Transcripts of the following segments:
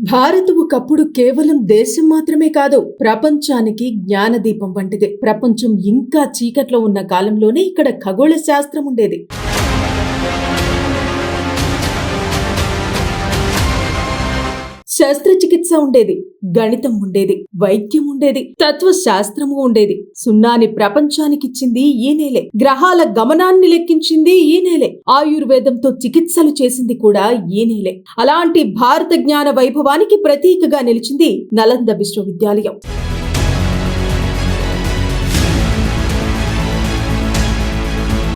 భారత్ ఒకప్పుడు కేవలం దేశం మాత్రమే కాదు, ప్రపంచానికి జ్ఞానదీపం వంటిది. ప్రపంచం ఇంకా చీకట్లో ఉన్న కాలంలోనే ఇక్కడ ఖగోళ శాస్త్రం ఉండేది. శస్త్రచికిత్స ఉండేది, గణితం ఉండేది, వైద్యం ఉండేది, తత్వశాస్త్రము ఉండేది. సున్నాని ప్రపంచానికిచ్చింది ఈ నేలే. గ్రహాల గమనాన్ని లెక్కించింది ఈ నేలే. ఆయుర్వేదంతో చికిత్సలు చేసింది కూడా ఈ నేలే. అలాంటి భారత జ్ఞాన వైభవానికి ప్రతీకగా నిలిచింది నలంద విశ్వవిద్యాలయం.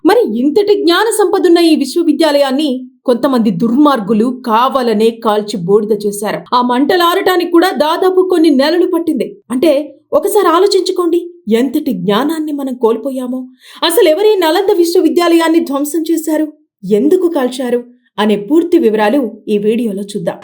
మరి ఇంతటి జ్ఞాన సంపదున్న ఈ విశ్వవిద్యాలయాన్ని కొంతమంది దుర్మార్గులు కావాలనే కాల్చి బూడిద చేశారు. ఆ మంటలారటానికి కూడా దాదాపు కొన్ని నెలలు పట్టింది. అంటే ఒకసారి ఆలోచించుకోండి, ఎంతటి జ్ఞానాన్ని మనం కోల్పోయామో. అసలు ఎవరి నలంద విశ్వవిద్యాలయాన్ని ధ్వంసం చేశారు, ఎందుకు కాల్చారు అనే పూర్తి వివరాలు ఈ వీడియోలో చూద్దాం.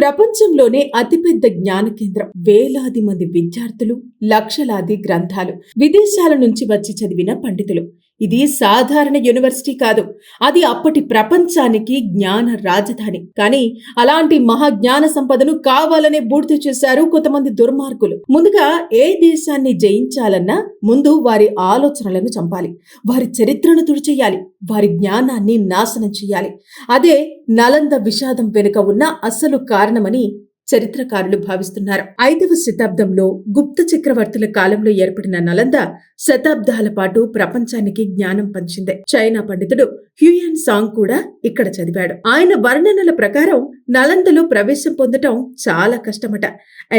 ప్రపంచంలోనే అతిపెద్ద జ్ఞాన కేంద్రం. వేలాది మంది విద్యార్థులు, లక్షలాది గ్రంథాలు, విదేశాల నుంచి వచ్చి చదివిన పండితులు. ఇది సాధారణ యూనివర్సిటీ కాదు, అది అప్పటి ప్రపంచానికి జ్ఞాన రాజధాని. కానీ అలాంటి మహాజ్ఞాన సంపదను కావాలనే బూడిద చేశారు కొంతమంది దుర్మార్గులు. ముందుగా ఏ దేశాన్ని జయించాలన్నా ముందు వారి ఆలోచనలను చంపాలి, వారి చరిత్రను తుడిచేయాలి, వారి జ్ఞానాన్ని నాశనం చేయాలి. అదే నలంద విషాదం వెనుక ఉన్న అసలు కారణమని చరిత్రకారులు భావిస్తున్నారు. 5వ శతాబ్దంలో గుప్త చక్రవర్తుల కాలంలో ఏర్పడిన నలంద శతాబ్దాల పాటు ప్రపంచానికి జ్ఞానం పంచింది. చైనా పండితుడు హ్యూయన్ సాంగ్ కూడా ఇక్కడ చదివాడు. ఆయన వర్ణనల ప్రకారం నలందలో ప్రవేశం పొందటం చాలా కష్టమట.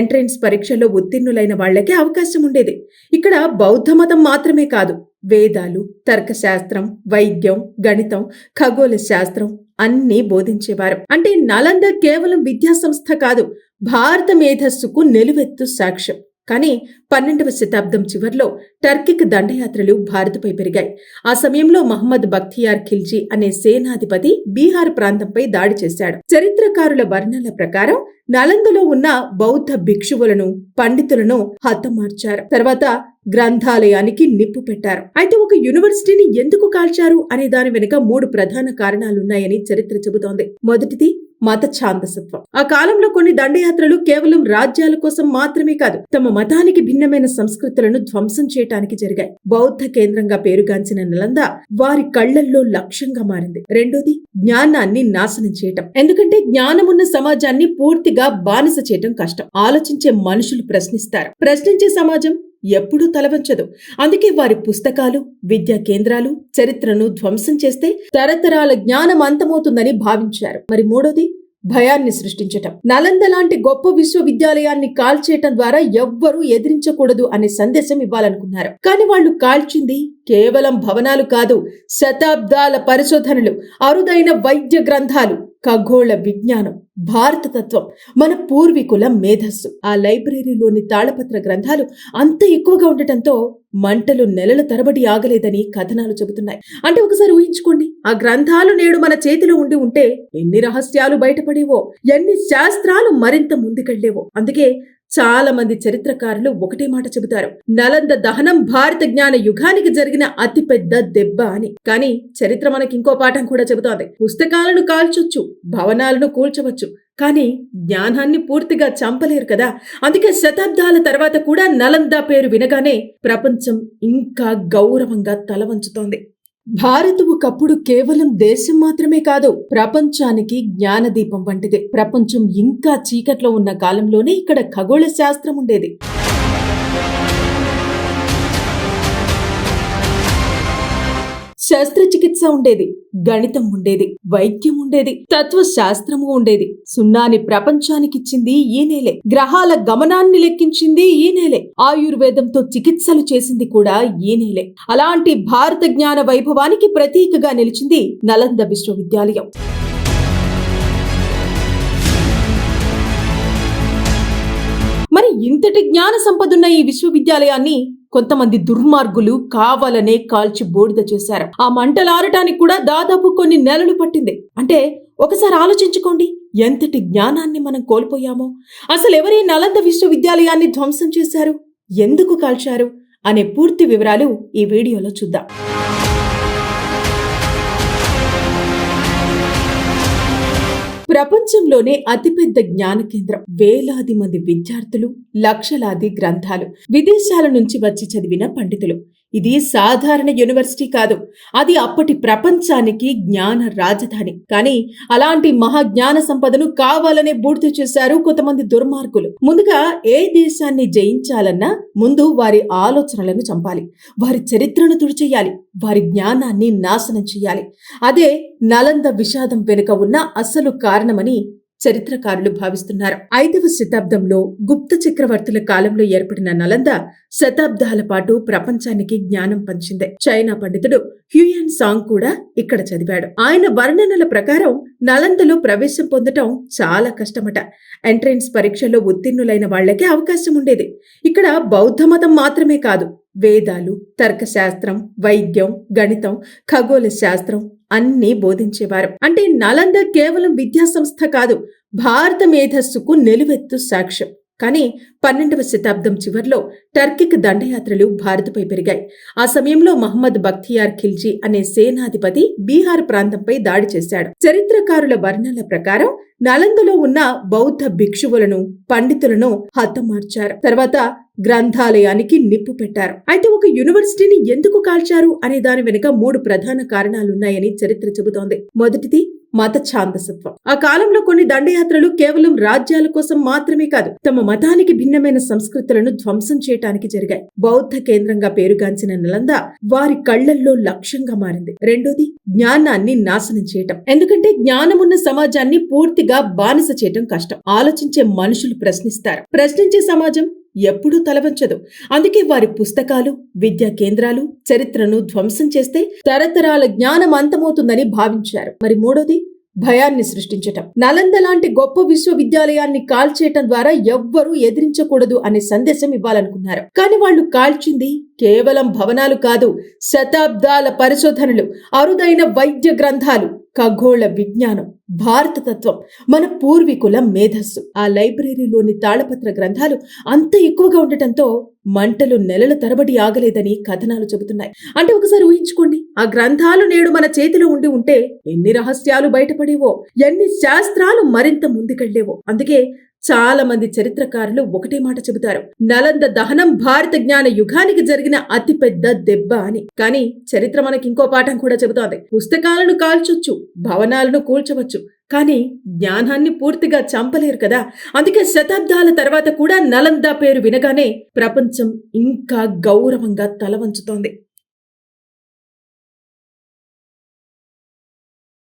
ఎంట్రన్స్ పరీక్షల్లో ఉత్తీర్ణులైన వాళ్లకే అవకాశం ఉండేది. ఇక్కడ బౌద్ధ మతం మాత్రమే కాదు, వేదాలు, తర్కశాస్త్రం, వైద్యం, గణితం, ఖగోళ శాస్త్రం అన్నీ బోధించేవారు. అంటే నలంద కేవలం విద్యా సంస్థ కాదు, భారత మేధస్సుకు నిలువెత్తు సాక్ష్యం. కానీ 12వ శతాబ్దం చివర్లో టర్కిక్ దండయాత్రలు భారత్పై పెరిగాయి. ఆ సమయంలో మహమ్మద్ బఖ్తియార్ ఖిల్జీ అనే సేనాధిపతి బీహార్ ప్రాంతంపై దాడి చేశాడు. చరిత్రకారుల వర్ణనల ప్రకారం నలందలో ఉన్న బౌద్ధ భిక్షువులను, పండితులను హతమార్చారు. తర్వాత గ్రంథాలయానికి నిప్పు పెట్టారు. అయితే ఒక యూనివర్సిటీని ఎందుకు కాల్చారు అనే దాని వెనుక 3 ప్రధాన కారణాలున్నాయని చరిత్ర చెబుతోంది. మొదటిది మత ఛాందసత్వం. ఆ కాలంలో కొన్ని దండయాత్రలు కేవలం రాజ్యాల కోసం మాత్రమే కాదు, తమ మతానికి భిన్నమైన సంస్కృతులను ధ్వంసం చేయటానికి జరిగాయి. బౌద్ధ కేంద్రంగా పేరుగాంచిన నలంద వారి కళ్లల్లో లక్ష్యంగా మారింది. రెండోది జ్ఞానాన్ని నాశనం చేయటం. ఎందుకంటే జ్ఞానమున్న సమాజాన్ని పూర్తిగా బానిస చేయటం కష్టం. ఆలోచించే మనుషులు ప్రశ్నిస్తారు, ప్రశ్నించే సమాజం ఎప్పుడూ తలవంచదు. అందుకే వారి పుస్తకాలు, విద్యా కేంద్రాలు, చరిత్రను ధ్వంసం చేస్తే తరతరాల జ్ఞానం అంతమవుతుందని భావించారు. మరి మూడోది భయాన్ని సృష్టించటం. నలంద లాంటి గొప్ప విశ్వవిద్యాలయాన్ని కాల్చేయటం ద్వారా ఎవ్వరూ ఎదిరించకూడదు అనే సందేశం ఇవ్వాలనుకున్నారు. కానీ వాళ్ళు కాల్చింది కేవలం భవనాలు కాదు, శతాబ్దాల పరిశోధనలు, అరుదైన వైద్య గ్రంథాలు, ఖగోళ విజ్ఞానం, భారత తత్వం, మన పూర్వీకుల మేధస్సు. ఆ లైబ్రరీలోని తాళపత్ర గ్రంథాలు అంత ఎక్కువగా ఉండటంతో మంటలు నెలల తరబడి ఆగలేదని కథనాలు చెబుతున్నాయి. అంటే ఒకసారి ఊహించుకోండి, ఆ గ్రంథాలు నేడు మన చేతిలో ఉంటే ఎన్ని రహస్యాలు బయటపడేవో, ఎన్ని శాస్త్రాలు మరింత ముందుకెళ్లేవో. అందుకే చాలా మంది చరిత్రకారులు ఒకటే మాట చెబుతారు, నలంద దహనం భారత జ్ఞాన యుగానికి జరిగిన అతిపెద్ద దెబ్బ అని. కానీ చరిత్ర మనకి ఇంకో పాఠం కూడా చెబుతోంది. పుస్తకాలను కాల్చొచ్చు, భవనాలను కూల్చవచ్చు, కానీ జ్ఞానాన్ని పూర్తిగా చంపలేరు కదా. అందుకే శతాబ్దాల తర్వాత కూడా నలంద పేరు వినగానే ప్రపంచం ఇంకా గౌరవంగా తలవంచుతోంది. భారత్ ఒకప్పుడు కేవలం దేశం మాత్రమే కాదు, ప్రపంచానికి జ్ఞానదీపం వంటిది. ప్రపంచం ఇంకా చీకట్లో ఉన్న కాలంలోనే ఇక్కడ ఖగోళ శాస్త్రం ఉండేది. శస్త్రచికిత్స ఉండేది, గణితం ఉండేది, వైద్యం ఉండేది, తత్వశాస్త్రము ఉండేది. సున్నాని ప్రపంచానికిచ్చింది ఈ నేలే. గ్రహాల గమనాన్ని లెక్కించింది ఈ నేలే. ఆయుర్వేదంతో చికిత్సలు చేసింది కూడా ఈ నేలే. అలాంటి భారత జ్ఞాన వైభవానికి ప్రతీకగా నిలిచింది నలంద విశ్వవిద్యాలయం. మరి ఇంతటి జ్ఞాన సంపదున్న ఈ విశ్వవిద్యాలయాన్ని కొంతమంది దుర్మార్గులు కావాలనే కాల్చి బూడిద చేశారు. ఆ మంటలారటానికి కూడా దాదాపు కొన్ని నెలలు పట్టింది. అంటే ఒకసారి ఆలోచించుకోండి, ఎంతటి జ్ఞానాన్ని మనం కోల్పోయామో. అసలు ఎవరి నలంద విశ్వవిద్యాలయాన్ని ధ్వంసం చేశారు, ఎందుకు కాల్చారు అనే పూర్తి వివరాలు ఈ వీడియోలో చూద్దాం. ప్రపంచంలోనే అతిపెద్ద జ్ఞాన కేంద్రం. వేలాది మంది విద్యార్థులు, లక్షలాది గ్రంథాలు, విదేశాల నుంచి వచ్చి చదివిన పండితులు. ఇది సాధారణ యూనివర్సిటీ కాదు, అది అప్పటి ప్రపంచానికి జ్ఞాన రాజధాని. కానీ అలాంటి మహాజ్ఞాన సంపదను కావాలనే బూడిద చేశారు కొంతమంది దుర్మార్గులు. ముందుగా ఏ దేశాన్ని జయించాలన్నా ముందు వారి ఆలోచనలను చంపాలి, వారి చరిత్రను తుడిచేయాలి, వారి జ్ఞానాన్ని నాశనం చేయాలి. అదే నలంద విషాదం వెనుక ఉన్న అసలు కారణమని చరిత్రకారులు భావిస్తున్నారు. 5వ శతాబ్దంలో గుప్త చక్రవర్తుల కాలంలో ఏర్పడిన నలంద శతాబ్దాల పాటు ప్రపంచానికి జ్ఞానం పంచింది. చైనా పండితుడు హ్యూయన్ సాంగ్ కూడా ఇక్కడ చదివాడు. ఆయన వర్ణనల ప్రకారం నలందలో ప్రవేశం పొందటం చాలా కష్టమట. ఎంట్రెన్స్ పరీక్షల్లో ఉత్తీర్ణులైన వాళ్లకే అవకాశం ఉండేది. ఇక్కడ బౌద్ధ మతం మాత్రమే కాదు, వేదాలు, తర్కశాస్త్రం, వైద్యం, గణితం, ఖగోళ శాస్త్రం అన్నీ బోధించేవారు. అంటే నలంద కేవలం విద్యా సంస్థ కాదు, భారత మేధస్సుకు నిలువెత్తు సాక్ష్యం. కానీ 12వ శతాబ్దం చివర్లో టర్కిక్ దండయాత్రలు భారత్పై పెరిగాయి. ఆ సమయంలో మహమ్మద్ బఖ్తియార్ ఖిల్జీ అనే సేనాధిపతి బీహార్ ప్రాంతంపై దాడి చేశాడు. చరిత్రకారుల వర్ణనల ప్రకారం నలందలో ఉన్న బౌద్ధ భిక్షువులను, పండితులను హతమార్చారు. తర్వాత గ్రంథాలయానికి నిప్పు పెట్టారు. అయితే ఒక యూనివర్సిటీని ఎందుకు కాల్చారు అనే దాని వెనుక 3 ప్రధాన కారణాలున్నాయని చరిత్ర చెబుతోంది. మొదటిది మత ఛాందసత్వం. ఆ కాలంలో కొన్ని దండయాత్రలు కేవలం రాజ్యాల కోసం మాత్రమే కాదు, తమ మతానికి భిన్నమైన సంస్కృతులను ధ్వంసం చేయటానికి జరిగాయి. బౌద్ధ కేంద్రంగా పేరుగాంచిన నలంద వారి కళ్లల్లో లక్ష్యంగా మారింది. రెండోది జ్ఞానాన్ని నాశనం చేయటం. ఎందుకంటే జ్ఞానమున్న సమాజాన్ని పూర్తిగా బానిస చేయటం కష్టం. ఆలోచించే మనుషులు ప్రశ్నిస్తారు, ప్రశ్నించే సమాజం ఎప్పుడూ తలవంచదు. అందుకే వారి పుస్తకాలు, విద్యా కేంద్రాలు, చరిత్రను ధ్వంసం చేస్తే తరతరాల జ్ఞానం అంతమవుతుందని భావించారు. మరి మూడోది భయాన్ని సృష్టించటం. నలంద లాంటి గొప్ప విశ్వవిద్యాలయాన్ని కాల్చేయటం ద్వారా ఎవ్వరూ ఎదిరించకూడదు అనే సందేశం ఇవ్వాలనుకున్నారు. కానీ వాళ్ళు కాల్చింది కేవలం భవనాలు కాదు, శతాబ్దాల పరిశోధనలు, అరుదైన వైద్య గ్రంథాలు, ఖగోళ విజ్ఞానం, భారత తత్వం, మన పూర్వీకుల మేధస్సు. ఆ లైబ్రరీలోని తాళపత్ర గ్రంథాలు అంత ఎక్కువగా ఉండటంతో మంటలు నెలల తరబడి ఆగలేదని కథనాలు చెబుతున్నాయి. అంటే ఒకసారి ఊహించుకోండి, ఆ గ్రంథాలు నేడు మన చేతిలో ఉంటే ఎన్ని రహస్యాలు బయటపడేవో, ఎన్ని శాస్త్రాలు మరింత ముందుకెళ్లేవో. అందుకే చాలా మంది చరిత్రకారులు ఒకటే మాట చెబుతారు, నలంద దహనం భారత జ్ఞాన యుగానికి జరిగిన అతిపెద్ద దెబ్బ అని. కానీ చరిత్ర మనకి ఇంకో పాఠం కూడా చెబుతోంది. పుస్తకాలను కాల్చొచ్చు, భవనాలను కూల్చవచ్చు, కానీ జ్ఞానాన్ని పూర్తిగా చంపలేరు కదా. అందుకే శతాబ్దాల తర్వాత కూడా నలంద పేరు వినగానే ప్రపంచం ఇంకా గౌరవంగా తల వంచుతోంది.